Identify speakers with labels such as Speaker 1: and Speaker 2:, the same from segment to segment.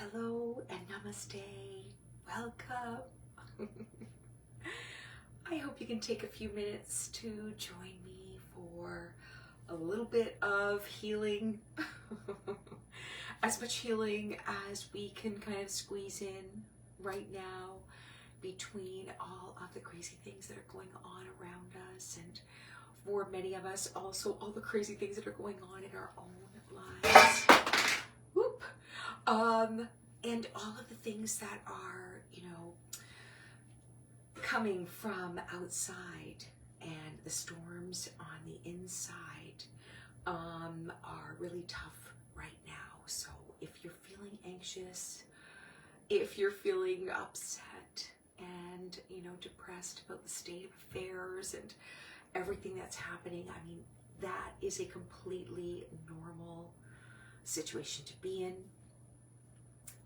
Speaker 1: Hello and namaste. Welcome. I hope you can take a few minutes to join me for a little bit of healing. As much healing as we can kind of squeeze in right now between all of the crazy things that are going on around us, and for many of us also all the crazy things that are going on in our own lives. Whoop. And all of the things that are, coming from outside, and the storms on the inside are really tough right now. So if you're feeling anxious, if you're feeling upset and, depressed about the state of affairs and everything that's happening, I mean, that is a completely normal situation to be in.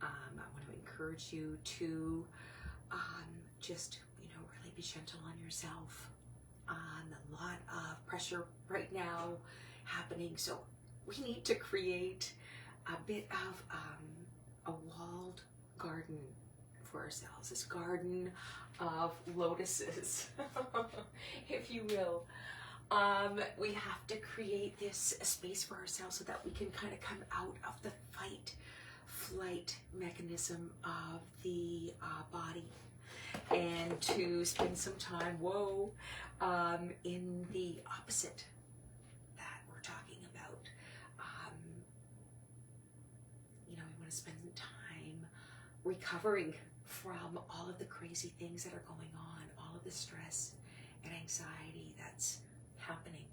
Speaker 1: I want to encourage you to just, really be gentle on yourself. A lot of pressure right now happening, so we need to create a bit of a walled garden for ourselves, this garden of lotuses, if you will. We have to create this space for ourselves so that we can kind of come out of the fight-flight mechanism of the body, and to spend some time, in the opposite that we're talking about. We want to spend time recovering from all of the crazy things that are going on, all of the stress and anxiety that's happening.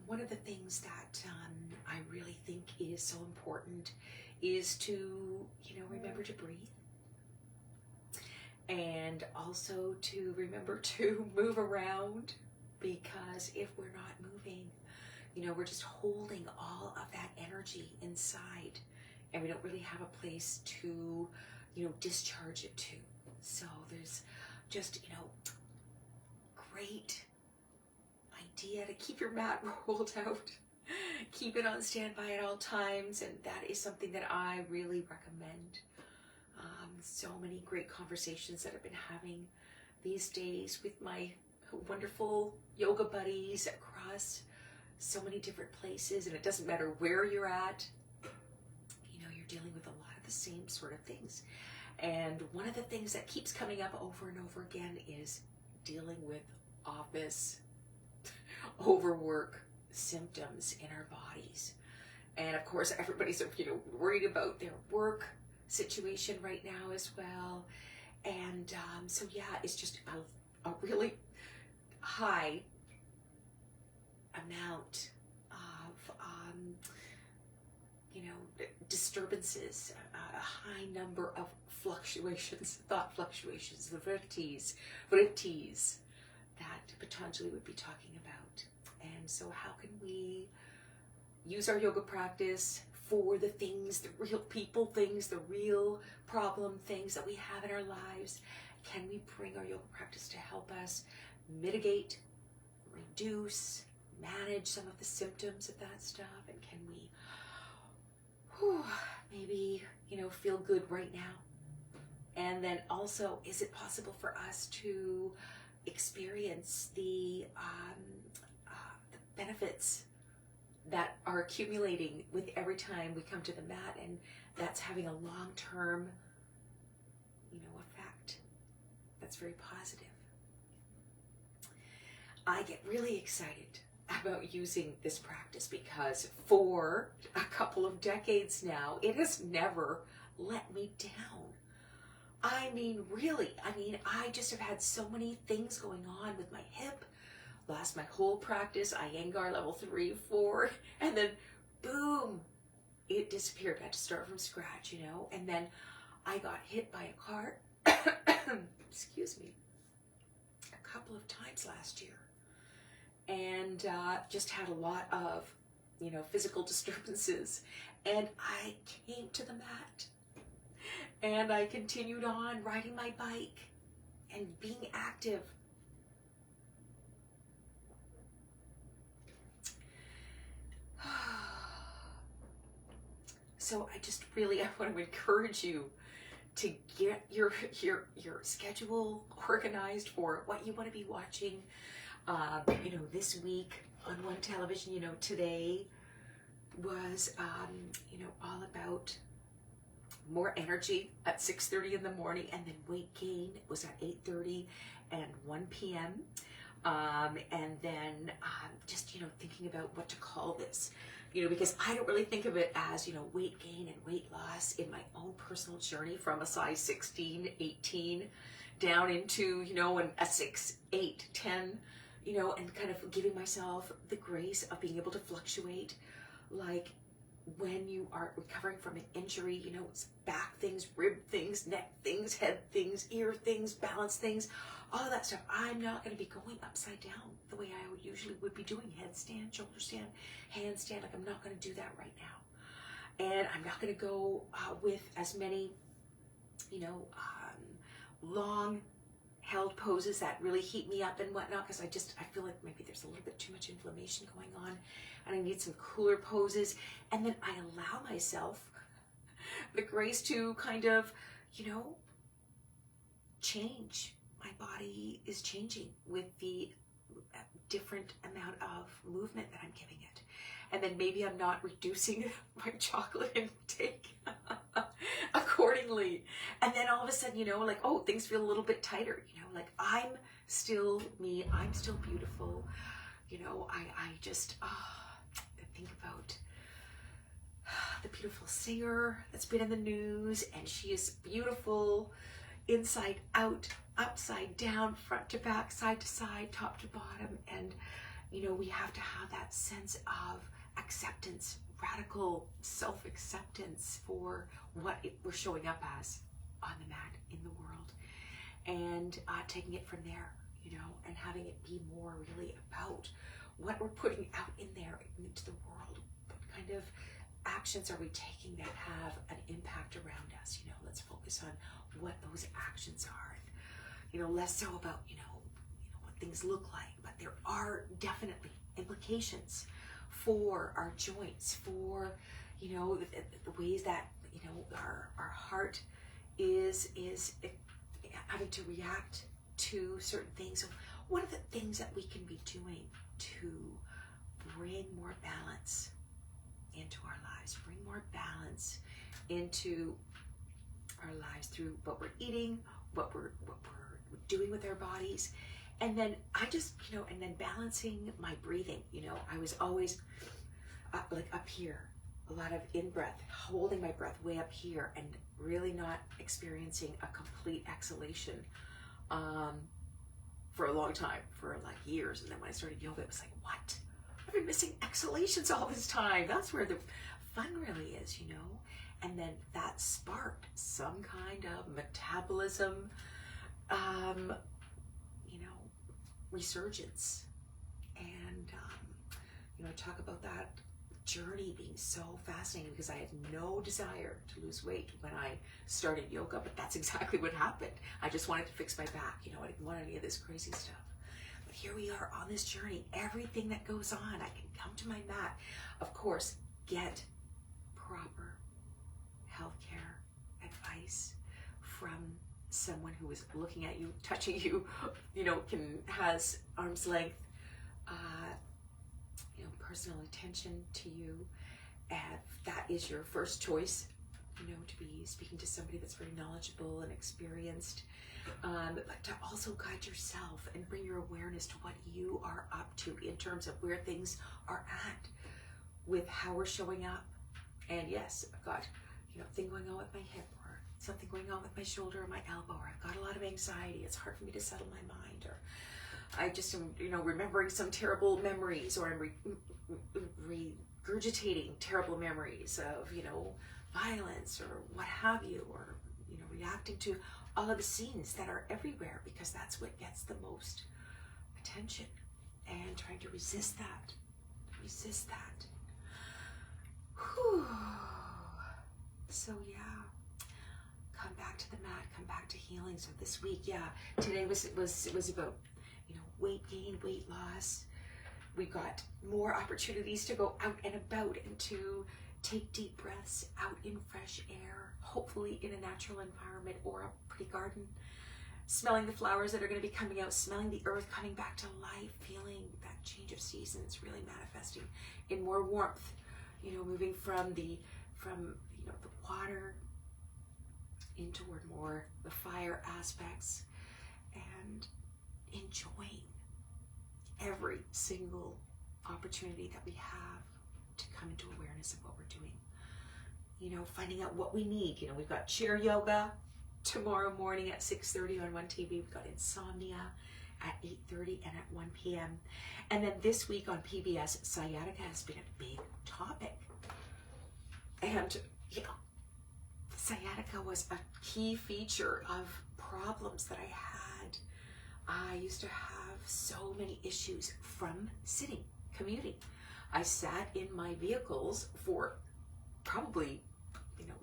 Speaker 1: One of the things that I really think is so important is to, remember to breathe, and also to remember to move around, because if we're not moving, we're just holding all of that energy inside, and we don't really have a place to, discharge it to. So there's just, great idea to keep your mat rolled out, keep it on standby at all times, and that is something that I really recommend. So many great conversations that I've been having these days with my wonderful yoga buddies across so many different places, and it doesn't matter where you're at, you're dealing with a lot of the same sort of things. And one of the things that keeps coming up over and over again is dealing with office overwork symptoms in our bodies. And of course, everybody's, worried about their work situation right now as well. And so yeah, it's just a really high amount of, disturbances, a high number of fluctuations, thought fluctuations, the vrittis that Patanjali would be talking about. And so how can we use our yoga practice for the things, the real people things, the real problem things that we have in our lives? Can we bring our yoga practice to help us mitigate, reduce, manage some of the symptoms of that stuff? And can we maybe, feel good right now? And then also, is it possible for us to experience the benefits that are accumulating with every time we come to the mat, and that's having a long-term, effect that's very positive? I get really excited about using this practice because for a couple of decades now, it has never let me down. I mean, really, I just have had so many things going on with my hip. Lost my whole practice, Iyengar level 3, 4, and then boom, it disappeared. I had to start from scratch, and then I got hit by a car, excuse me, a couple of times last year, and just had a lot of, physical disturbances, and I came to the mat, and I continued on riding my bike and being active. So I just really, I want to encourage you to get your schedule organized for what you want to be watching. You know, this week on One Television, you know, today was, you know, all about more energy at 6:30 in the morning, and then weight gain was at 8:30 and 1 p.m. And then just, you know, thinking about what to call this, you know, because I don't really think of it as, you know, weight gain and weight loss in my own personal journey from a size 16, 18 down into, you know, a 6, 8, 10, you know, and kind of giving myself the grace of being able to fluctuate. Like when you are recovering from an injury, you know, it's back things, rib things, neck things, head things, ear things, balance things, all of that stuff. I'm not going to be going upside down the way I would usually would be doing, headstand, shoulder stand, handstand. Like, I'm not going to do that right now. And I'm not going to go with as many, you know, long held poses that really heat me up and whatnot, because I feel like maybe there's a little bit too much inflammation going on, and I need some cooler poses. And then I allow myself the grace to kind of, you know, change. My body is changing with the different amount of movement that I'm giving it. And then maybe I'm not reducing my chocolate intake accordingly. And then all of a sudden, you know, like, oh, things feel a little bit tighter, you know, like I'm still me, I'm still beautiful. You know, I just think about the beautiful singer that's been in the news, and she is beautiful inside out, upside down, front to back, side to side, top to bottom. And, you know, we have to have that sense of acceptance, radical self-acceptance for what we're showing up as on the mat in the world, and taking it from there, you know, and having it be more really about what we're putting out in there into the world. What kind of actions are we taking that have an impact around us? You know, let's focus on what those actions are. You know, less so about, you know what things look like, but there are definitely implications for our joints, for, you know, the ways that, you know, our heart is having to react to certain things. So what are the things that we can be doing to bring more balance into our lives, bring more balance into our lives through what we're eating, what we're doing with our bodies? And then I just, you know, and then balancing my breathing. You know, I was always like up here, a lot of in-breath, holding my breath way up here, and really not experiencing a complete exhalation for a long time, for like years. And then when I started yoga, it was like, what? I've been missing exhalations all this time. That's where the fun really is, you know? And then that sparked some kind of metabolism, you know, resurgence. And, you know, I talk about that journey being so fascinating, because I had no desire to lose weight when I started yoga, but that's exactly what happened. I just wanted to fix my back. You know, I didn't want any of this crazy stuff. But here we are on this journey. Everything that goes on, I can come to my mat. Of course, get proper healthcare advice from someone who is looking at you, touching you, you know, has arm's length, you know, personal attention to you. And that is your first choice, you know, to be speaking to somebody that's very knowledgeable and experienced, but to also guide yourself and bring your awareness to what you are up to in terms of where things are at with how we're showing up. And yes, I've got, you know, thing going on with my hip, or something going on with my shoulder or my elbow, or I've got a lot of anxiety. It's hard for me to settle my mind, or I just am, you know, remembering some terrible memories, or I'm regurgitating terrible memories of, you know, violence or what have you, or, you know, reacting to all of the scenes that are everywhere, because that's what gets the most attention, and trying to resist that. Whew. So yeah, come back to the mat, come back to healing. So this week, yeah, today was about, you know, weight gain, weight loss. We got more opportunities to go out and about and to take deep breaths out in fresh air, hopefully in a natural environment or a pretty garden, smelling the flowers that are going to be coming out, smelling the earth coming back to life, feeling that change of seasons really manifesting in more warmth, moving from the water in toward more the fire aspects, and enjoying every single opportunity that we have to come into awareness of what we're doing. Finding out what we need. We've got chair yoga tomorrow morning at 6:30 on OneTV. We've got insomnia at 8:30 and at 1 p.m. And then this week on PBS, sciatica has been a big topic. And, sciatica was a key feature of problems that I had. I used to have so many issues from sitting, commuting. I sat in my vehicles for probably,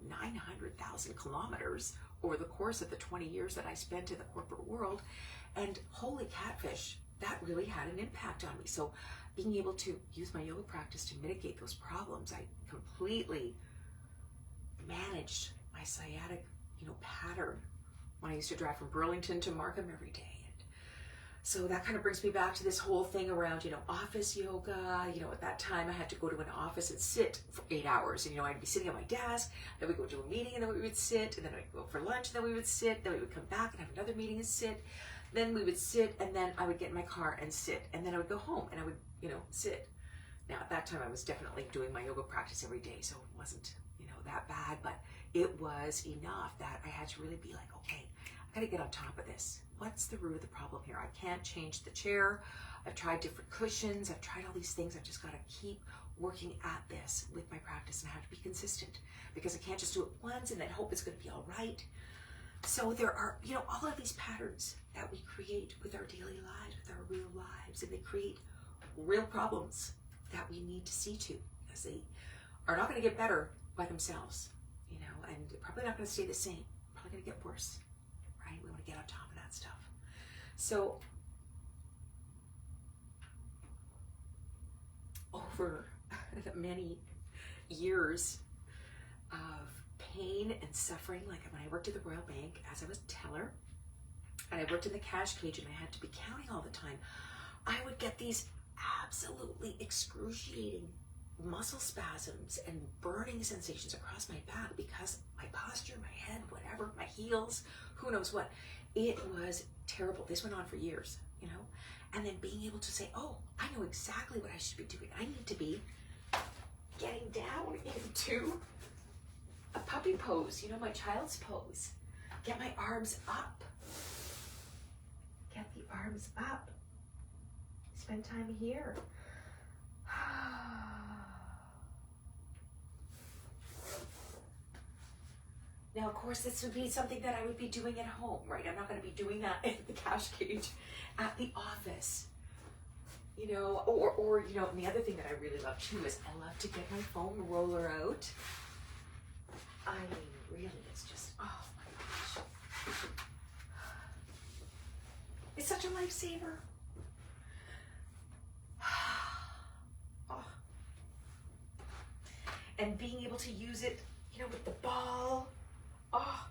Speaker 1: 900,000 kilometers over the course of the 20 years that I spent in the corporate world. And holy catfish, that really had an impact on me. So being able to use my yoga practice to mitigate those problems, I completely managed my sciatic, pattern when I used to drive from Burlington to Markham every day. So that kind of brings me back to this whole thing around, office yoga. At that time I had to go to an office and sit for 8 hours. And, I'd be sitting at my desk, then we'd go to a meeting and then we would sit, and then I'd go for lunch, and then we would sit, then we would come back and have another meeting and sit. Then we would sit, and then I would get in my car and sit, and then I would go home and I would, sit. Now at that time I was definitely doing my yoga practice every day, so it wasn't, that bad, but it was enough that I had to really be like, okay, I gotta get on top of this. What's the root of the problem here? I can't change the chair. I've tried different cushions. I've tried all these things. I've just got to keep working at this with my practice, and I have to be consistent, because I can't just do it once and then hope it's going to be all right. So there are, all of these patterns that we create with our daily lives, with our real lives, and they create real problems that we need to see to, because they are not going to get better by themselves, and they're probably not going to stay the same. Probably going to get worse. Right? We want to get on top of that stuff. So over many years of pain and suffering, like when I worked at the Royal Bank as I was teller, and I worked in the cash cage and I had to be counting all the time, I would get these absolutely excruciating muscle spasms and burning sensations across my back because my posture, my head, whatever, my heels, who knows what. It was terrible. This went on for years, and then being able to say, oh, I know exactly what I should be doing. I need to be getting down into a puppy pose, my child's pose. Get my arms up. Get the arms up. Spend time here. Now, of course, this would be something that I would be doing at home, right? I'm not going to be doing that in the cash cage at the office, or and the other thing that I really love too is I love to get my foam roller out. I mean, really, it's just, oh my gosh. It's such a lifesaver. Oh. And being able to use it, with the ball. Oh.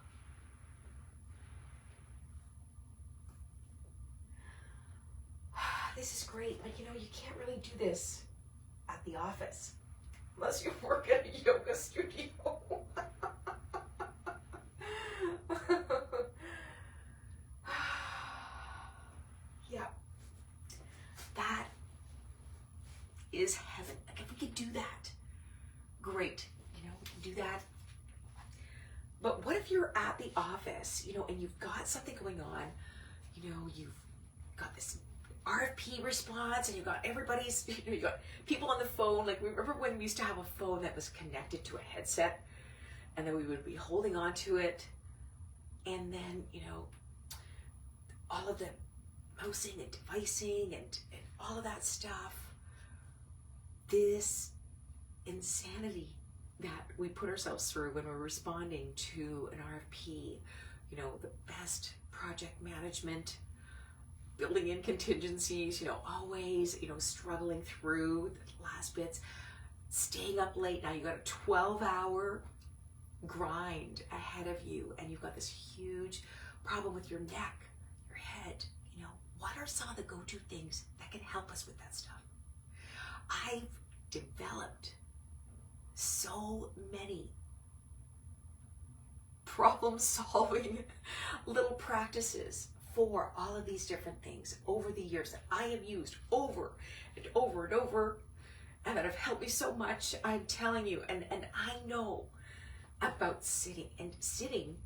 Speaker 1: This is great, but you can't really do this at the office unless you work at a yoga studio. Yeah, that is heaven. Like, if we could do that, great. We can do that. But what if you're at the office, and you've got something going on, you've got this RFP response, and you've got everybody's, you've got people on the phone. Like, remember when we used to have a phone that was connected to a headset, and then we would be holding on to it, and then, all of the mousing and devicing and all of that stuff, this insanity that we put ourselves through when we're responding to an RFP, the best project management, building in contingencies, always, struggling through the last bits. staying up late. Now you got a 12-hour grind ahead of you, and you've got this huge problem with your neck, your head. You know, what are some of the go-to things that can help us with that stuff? I've developed so many problem-solving little practices for all of these different things over the years that I have used over and over and over, and that have helped me so much. I'm telling you, and I know about sitting, and sitting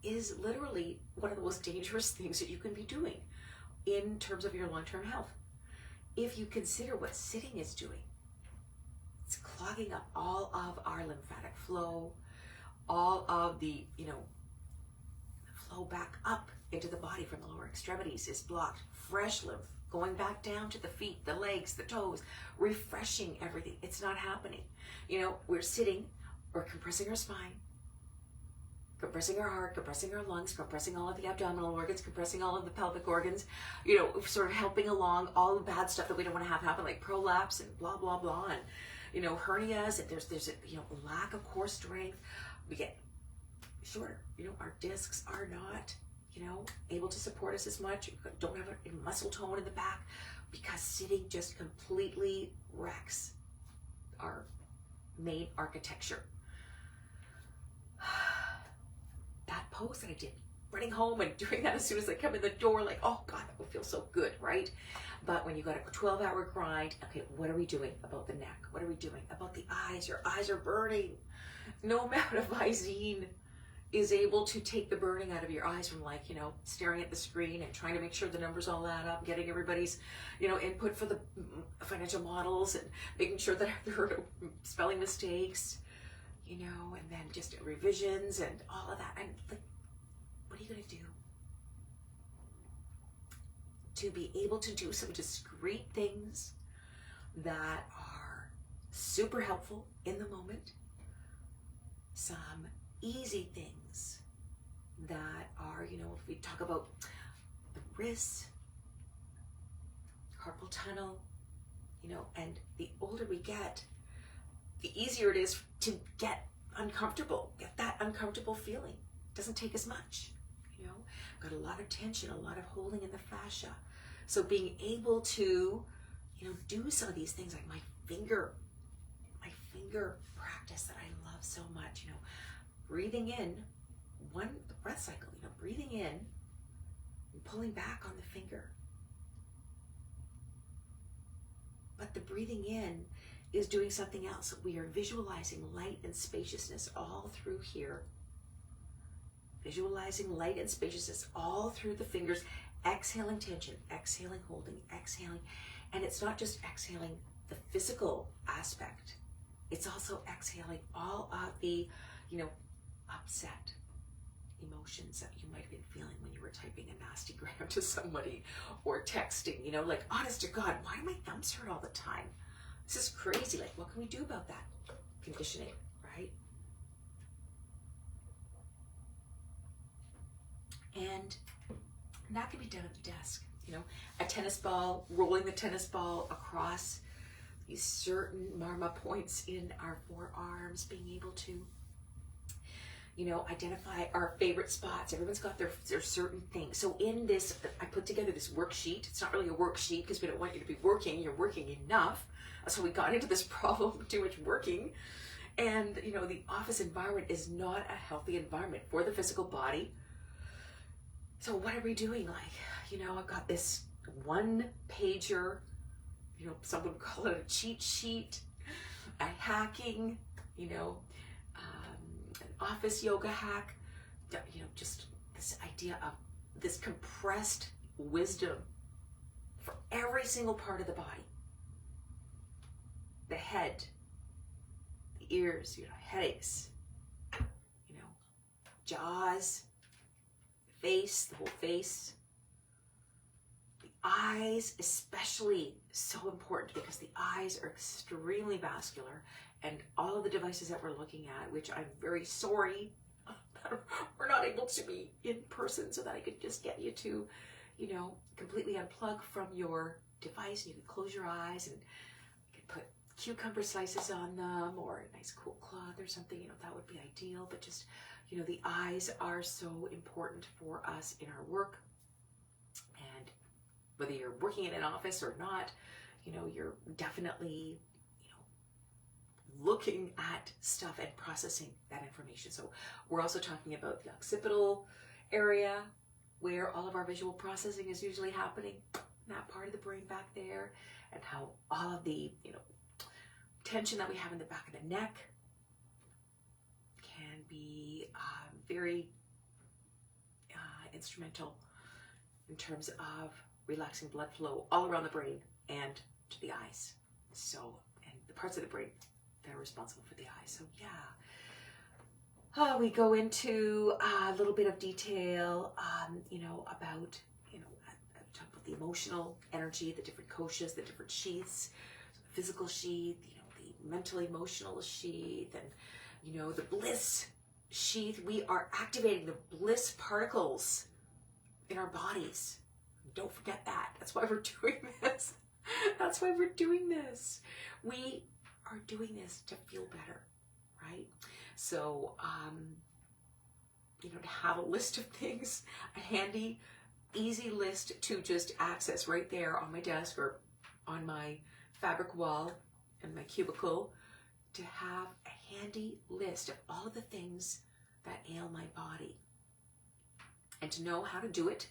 Speaker 1: is literally one of the most dangerous things that you can be doing in terms of your long-term health. If you consider what sitting is doing, it's clogging up all of our lymphatic flow, all of the, flow back up into the body from the lower extremities is blocked. Fresh lymph going back down to the feet, the legs, the toes, refreshing everything. It's not happening. We're sitting, we're compressing our spine, compressing our heart, compressing our lungs, compressing all of the abdominal organs, compressing all of the pelvic organs, sort of helping along all the bad stuff that we don't want to have happen, like prolapse and blah, blah, blah, and, hernias, and there's a lack of core strength. We get shorter, our discs are not, able to support us as much. We don't have a muscle tone in the back because sitting just completely wrecks our main architecture. That pose that I did, running home and doing that as soon as I come in the door, like, oh God, that would feel so good, right? But when you got a 12-hour grind, okay, what are we doing about the neck? What are we doing about the eyes? Your eyes are burning. No amount of Visine is able to take the burning out of your eyes from staring at the screen and trying to make sure the numbers all add up, getting everybody's, input for the financial models and making sure that there are no spelling mistakes, and then just revisions and all of that. And what are you going to do to be able to do some discrete things that are super helpful in the moment? Some easy things that are, if we talk about the wrists, carpal tunnel, and the older we get, the easier it is to get uncomfortable, get that uncomfortable feeling. It doesn't take as much, got a lot of tension, a lot of holding in the fascia. So being able to, do some of these things, like my finger practice that I love so much, breathing in, the breath cycle, breathing in and pulling back on the finger. But the breathing in is doing something else. We are visualizing light and spaciousness all through here. Visualizing light and spaciousness all through the fingers, exhaling tension, exhaling holding, exhaling. And it's not just exhaling the physical aspect. It's also exhaling all of the, upset emotions that you might have been feeling when you were typing a nasty gram to somebody or texting, like, honest to God, why do my thumbs hurt all the time? This is crazy. Like, what can we do about that? Conditioning, right? And that can be done at the desk, a tennis ball, rolling the tennis ball across these certain marma points in our forearms, being able to, identify our favorite spots. Everyone's got their certain things. So in this, I put together this worksheet. It's not really a worksheet because we don't want you to be working. You're working enough. So we got into this problem, too much working. And, the office environment is not a healthy environment for the physical body. So what are we doing? I've got this one pager, some would call it a cheat sheet, a hacking, an office yoga hack, just this idea of this compressed wisdom for every single part of the body. The head, the ears, headaches, jaws, the face, the whole face. The eyes, especially, so important because the eyes are extremely vascular, and all of the devices that we're looking at, which I'm very sorry that we're not able to be in person so that I could just get you to, completely unplug from your device. You could close your eyes and you could put cucumber slices on them, or a nice cool cloth or something, that would be ideal. But just, the eyes are so important for us in our work. And whether you're working in an office or not, you're definitely, looking at stuff and processing that information. So we're also talking about the occipital area, where all of our visual processing is usually happening, that part of the brain back there, and how all of the, tension that we have in the back of the neck can be very instrumental in terms of relaxing blood flow all around the brain and to the eyes. So, and the parts of the brain that are responsible for the eyes. So yeah, we go into a little bit of detail, about, talk about the emotional energy, the different koshas, the different sheaths, the physical sheath, the mental emotional sheath, and, the bliss sheath. We are activating the bliss particles in our bodies. Don't forget that. That's why we're doing this. That's why we're doing this. We are doing this to feel better, right? So, to have a list of things, a handy, easy list to just access right there on my desk or on my fabric wall in my cubicle, to have a handy list of all of the things that ail my body, and to know how to do it,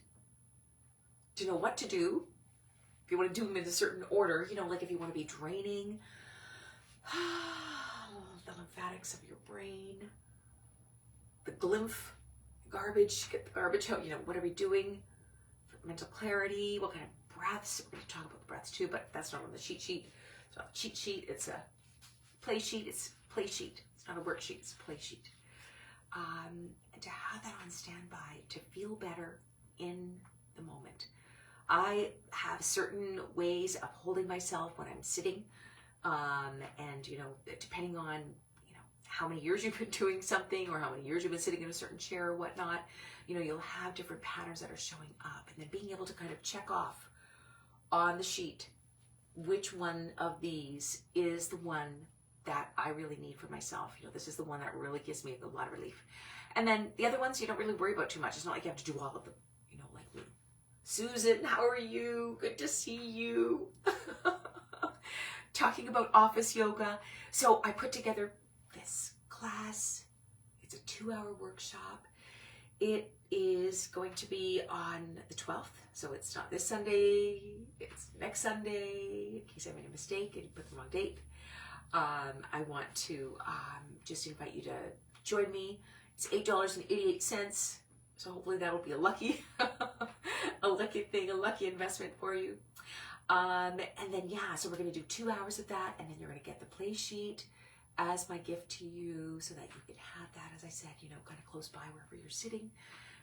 Speaker 1: to know what to do. If you want to do them in a certain order, like if you want to be draining the lymphatics of your brain, the glymph, garbage, get the garbage out, what are we doing for mental clarity, what kind of breaths. We're going to talk about the breaths too, but that's not on the cheat sheet. It's not a cheat sheet, it's a play sheet. It's play sheet. It's not a worksheet, it's a play sheet. And to have that on standby, to feel better in the moment. I have certain ways of holding myself when I'm sitting, and depending on how many years you've been doing something, or how many years you've been sitting in a certain chair or whatnot, you'll have different patterns that are showing up, and then being able to kind of check off on the sheet which one of these is the one that I really need for myself. This is the one that really gives me a lot of relief. And then the other ones you don't really worry about too much. It's not like you have to do all of them, like me. Susan, how are you? Good to see you. Talking about office yoga. So I put together this class. It's a 2-hour workshop. It is going to be on the 12th. So it's not this Sunday, it's next Sunday, in case I made a mistake and put the wrong date. I want to just invite you to join me. It's $8.88. So hopefully that'll be a lucky, a lucky thing, a lucky investment for you. And then, yeah, so we're going to do 2 hours of that, and then you're going to get the play sheet as my gift to you, so that you can have that, as I said, kind of close by wherever you're sitting,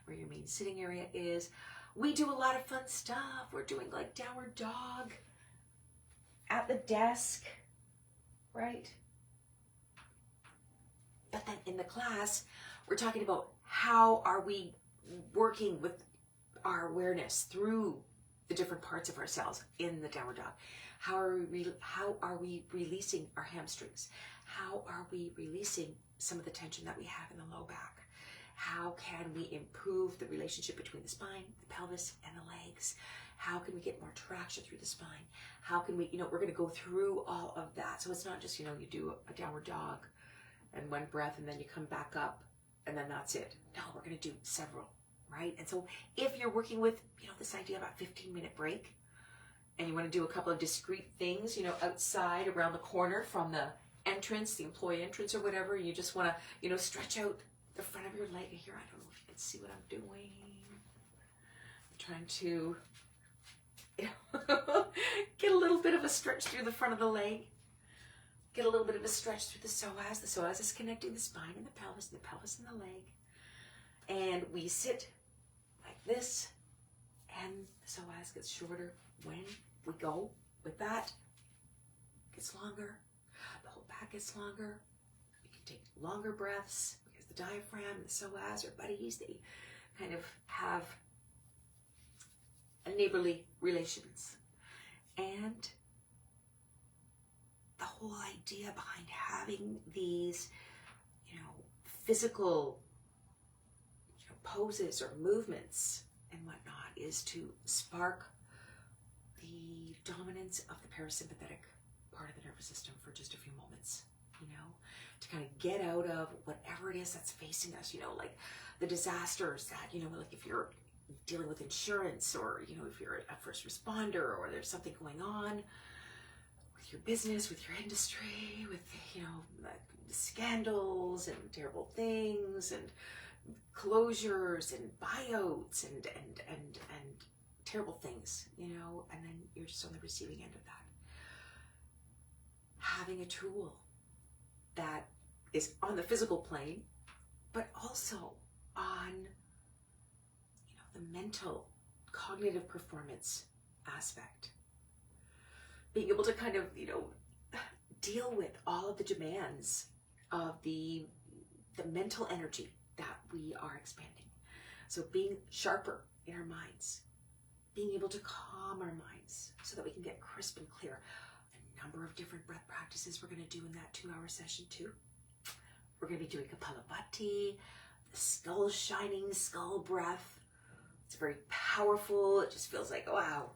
Speaker 1: where your main sitting area is. We do a lot of fun stuff. We're doing like downward dog at the desk, right? But then in the class, we're talking about how are we working with our awareness through the different parts of ourselves in the downward dog. How are we releasing our hamstrings? How are we releasing some of the tension that we have in the low back? How can we improve the relationship between the spine, the pelvis, and the legs? How can we get more traction through the spine? How can we, we're going to go through all of that. So it's not just, you do a downward dog and one breath and then you come back up and then that's it. No, we're going to do several, right? And so if you're working with, this idea about 15-minute break, and you want to do a couple of discrete things, outside around the corner from the entrance, the employee entrance or whatever, you just want to, stretch out the front of your leg. Here, I don't know if you can see what I'm doing. I'm trying to get a little bit of a stretch through the front of the leg. Get a little bit of a stretch through the psoas. The psoas is connecting the spine and the pelvis and the leg. And we sit like this, and the psoas gets shorter when we go with that. It gets longer. The whole back gets longer. You can take longer breaths because the diaphragm and the psoas are buddies. They kind of have a neighborly relations. And the whole idea behind having these, physical poses or movements and whatnot is to spark the dominance of the parasympathetic part of the nervous system for just a few moments, to kind of get out of whatever it is that's facing us, like the disasters that, like if you're dealing with insurance, or, if you're a first responder, or there's something going on with your business, with your industry, with, like scandals and terrible things and closures and buyouts and terrible things, and then you're just on the receiving end of that. Having a tool that is on the physical plane, but also on, the mental, cognitive performance aspect. Being able to kind of, deal with all of the demands of the mental energy that we are expanding. So being sharper in our minds, being able to calm our minds so that we can get crisp and clear. A number of different breath practices we're going to do in that 2-hour session too. We're going to be doing Kapalabhati, the skull shining, skull breath. It's very powerful. It just feels like, wow,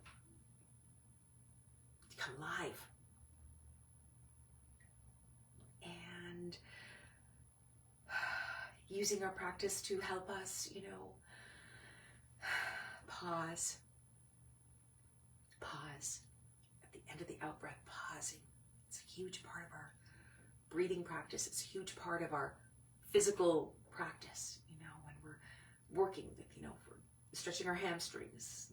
Speaker 1: you come alive. And using our practice to help us, pause. At the end of the out breath, pausing. It's a huge part of our breathing practice. It's a huge part of our physical practice, when we're working with, we're stretching our hamstrings,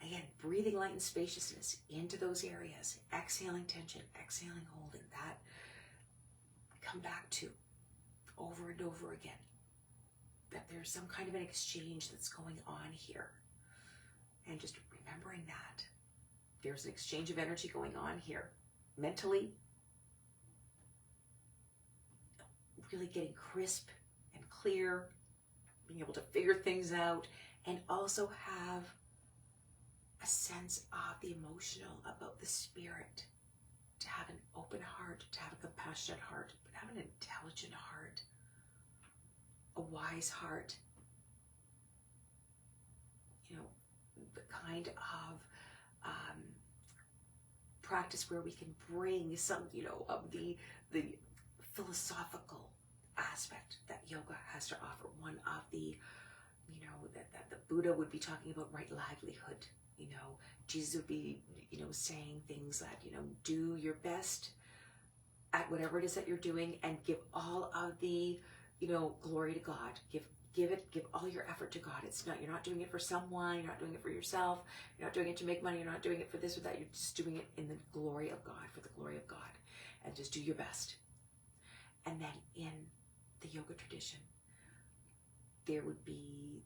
Speaker 1: Again, breathing light and spaciousness into those areas, exhaling tension, exhaling holding. That we come back to over and over again. That there's some kind of an exchange that's going on here. And just remembering that there's an exchange of energy going on here. Mentally, really getting crisp and clear, being able to figure things out, and also have a sense of the emotional, about the spirit, to have an open heart, to have a compassionate heart, but have an intelligent heart, a wise heart, the kind of practice where we can bring some, of the philosophical aspect that yoga has to offer. One of the, that the Buddha would be talking about right livelihood. Jesus would be, saying things that, do your best at whatever it is that you're doing and give all of the, glory to God. Give all your effort to God. It's not, you're not doing it for someone, you're not doing it for yourself, you're not doing it to make money, you're not doing it for this or that, you're just doing it in the glory of God, for the glory of God. And just do your best. And then in the yoga tradition, there would be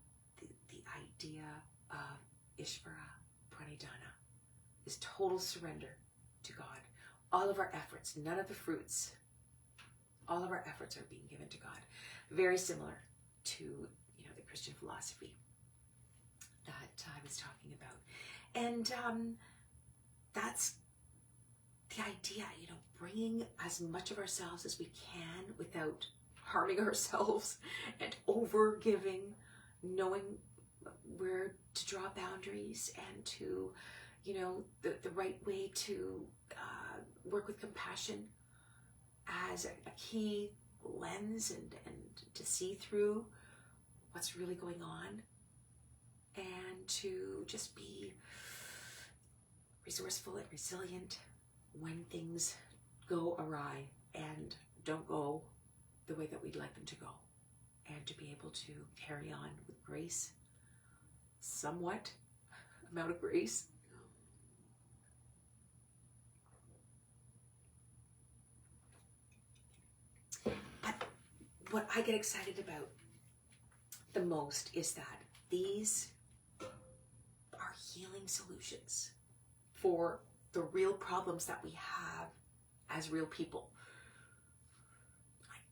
Speaker 1: the idea of Ishvara Pranidhana, this total surrender to God. All of our efforts, none of the fruits, all of our efforts are being given to God. Very similar to, the Christian philosophy that I was talking about. And that's the idea, bringing as much of ourselves as we can without harming ourselves and over giving, knowing where to draw boundaries and to, the right way to work with compassion as a key lens and to see through what's really going on, and to just be resourceful and resilient when things go awry and don't go the way that we'd like them to go, and to be able to carry on with grace, somewhat amount of grace. But what I get excited about the most is that these are healing solutions for the real problems that we have as real people.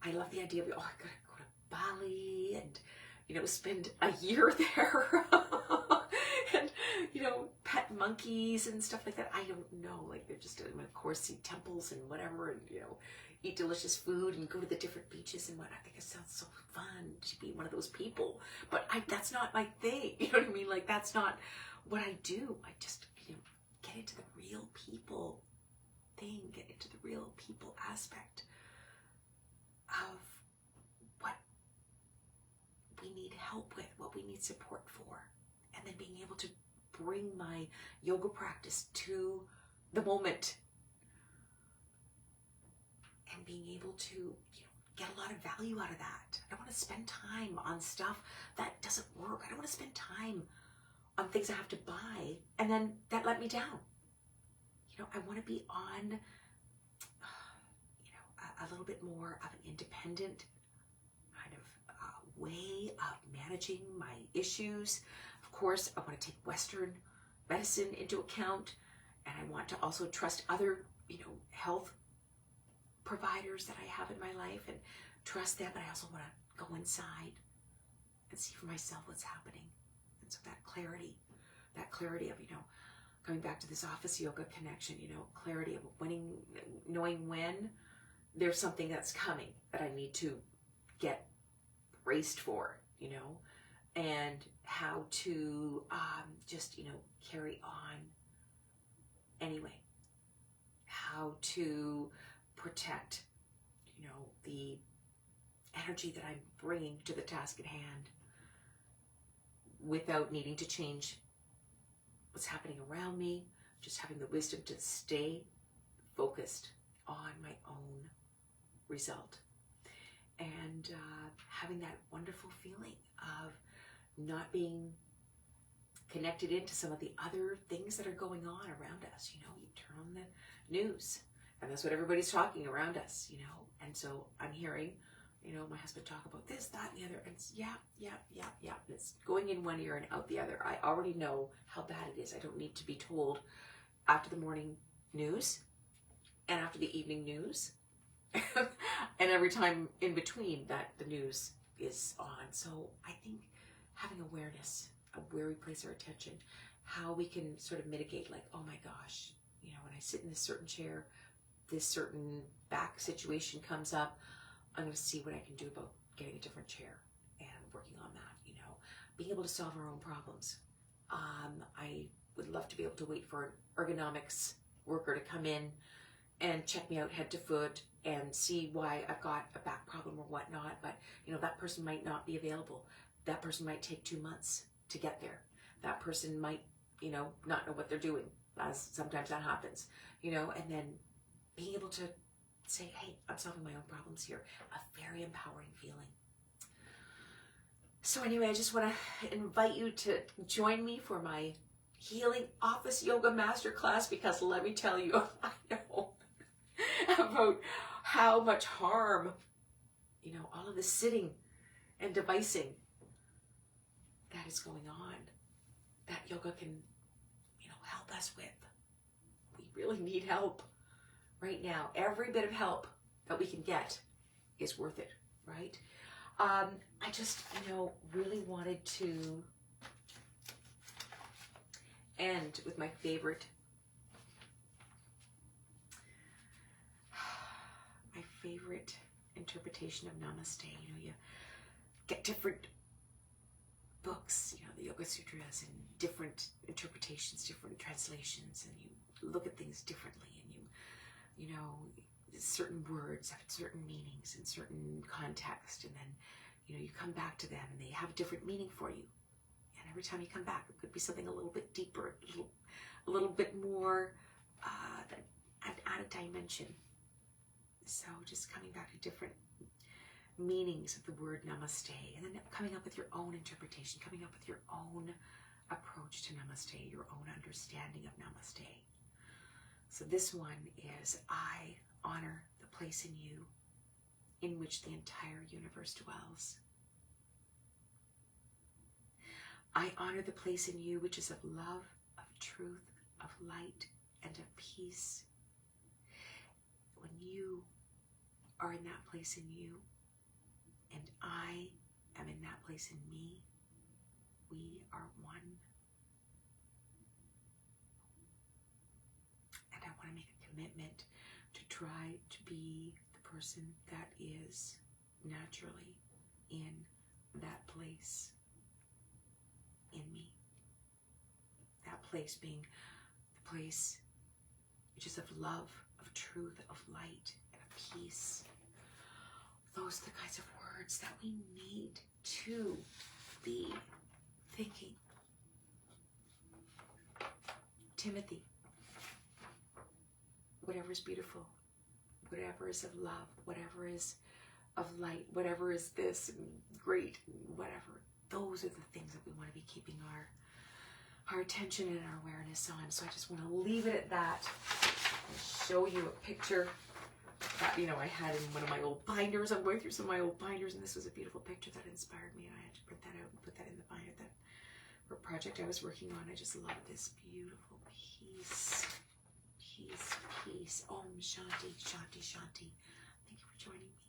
Speaker 1: I love the idea of, I gotta go to Bali and, spend a year there. you know, pet monkeys and stuff like that. I don't know. Like they're just, of course, see temples and whatever, and, you know, eat delicious food and go to the different beaches and what. I think it sounds so fun to be one of those people. But that's not my thing. You know what I mean? Like that's not what I do. I just, you know, get into the real people thing, get into the real people aspect of what we need help with, what we need support for, and then being able to bring my yoga practice to the moment and being able to, you know, get a lot of value out of that. I don't want to spend time on stuff that doesn't work. I don't want to spend time on things I have to buy and then that let me down. You know, I want to be on, you know, a little bit more of an independent kind of way of managing my issues. Of course, I want to take Western medicine into account, and I want to also trust other, you know, health providers that I have in my life and trust them, but I also want to go inside and see for myself what's happening. And so that clarity of, you know, coming back to this office yoga connection, you know, clarity of knowing when there's something that's coming that I need to get braced for, you know, and how to just, you know, carry on anyway. How to protect, you know, the energy that I'm bringing to the task at hand without needing to change what's happening around me, just having the wisdom to stay focused on my own result. And having that wonderful feeling of not being connected into some of the other things that are going on around us. You know, you turn on the news and that's what everybody's talking around us, you know. And so I'm hearing, you know, my husband talk about this, that, and the other, and it's yeah. It's going in one ear and out the other. I already know how bad it is. I don't need to be told after the morning news and after the evening news and every time in between that the news is on. So I think having awareness of where we place our attention, how we can sort of mitigate, like, oh my gosh, you know, when I sit in this certain chair, this certain back situation comes up, I'm going to see what I can do about getting a different chair and working on that, you know, being able to solve our own problems. I would love to be able to wait for an ergonomics worker to come in and check me out head to foot and see why I've got a back problem or whatnot. But, you know, that person might not be available. That person might take 2 months to get there. That person might, you know, not know what they're doing, as sometimes that happens, you know, and then being able to say, hey, I'm solving my own problems here. A very empowering feeling. So anyway, I just want to invite you to join me for my Healing Office Yoga Masterclass, because let me tell you, I know about how much harm, you know, all of this sitting and devising that is going on, that yoga can, you know, help us with. We really need help right now. Every bit of help that we can get is worth it, right? I just, you know, really wanted to end with my favorite interpretation of Namaste. You know, you get different books, you know, the Yoga Sutras, and different interpretations, different translations, and you look at things differently, and you know, certain words have certain meanings in certain context, and then, you know, you come back to them and they have a different meaning for you. And every time you come back, it could be something a little bit deeper, a little bit more added dimension. So just coming back to different meanings of the word namaste, and then coming up with your own interpretation, coming up with your own approach to namaste, your own understanding of namaste. So this one is, I honor the place in you in which the entire universe dwells. I honor the place in you which is of love, of truth, of light, and of peace. When you are in that place in you, and I am in that place in me, we are one. want to make a commitment to try to be the person that is naturally in that place in me. That place being the place just of love, of truth, of light, and of peace. Those are the kinds of words that we need to be thinking. Timothy, whatever is beautiful, whatever is of love, whatever is of light, whatever is this great, whatever, those are the things that we want to be keeping our attention and our awareness on. So I just want to leave it at that and show you a picture that, you know, I had in one of my old binders. I'm going through some of my old binders, and this was a beautiful picture that inspired me, and I had to print that out and put that in the binder that for a project I was working on. I just love this beautiful peace, peace, peace. Om Shanti, Shanti, Shanti. Thank you for joining me.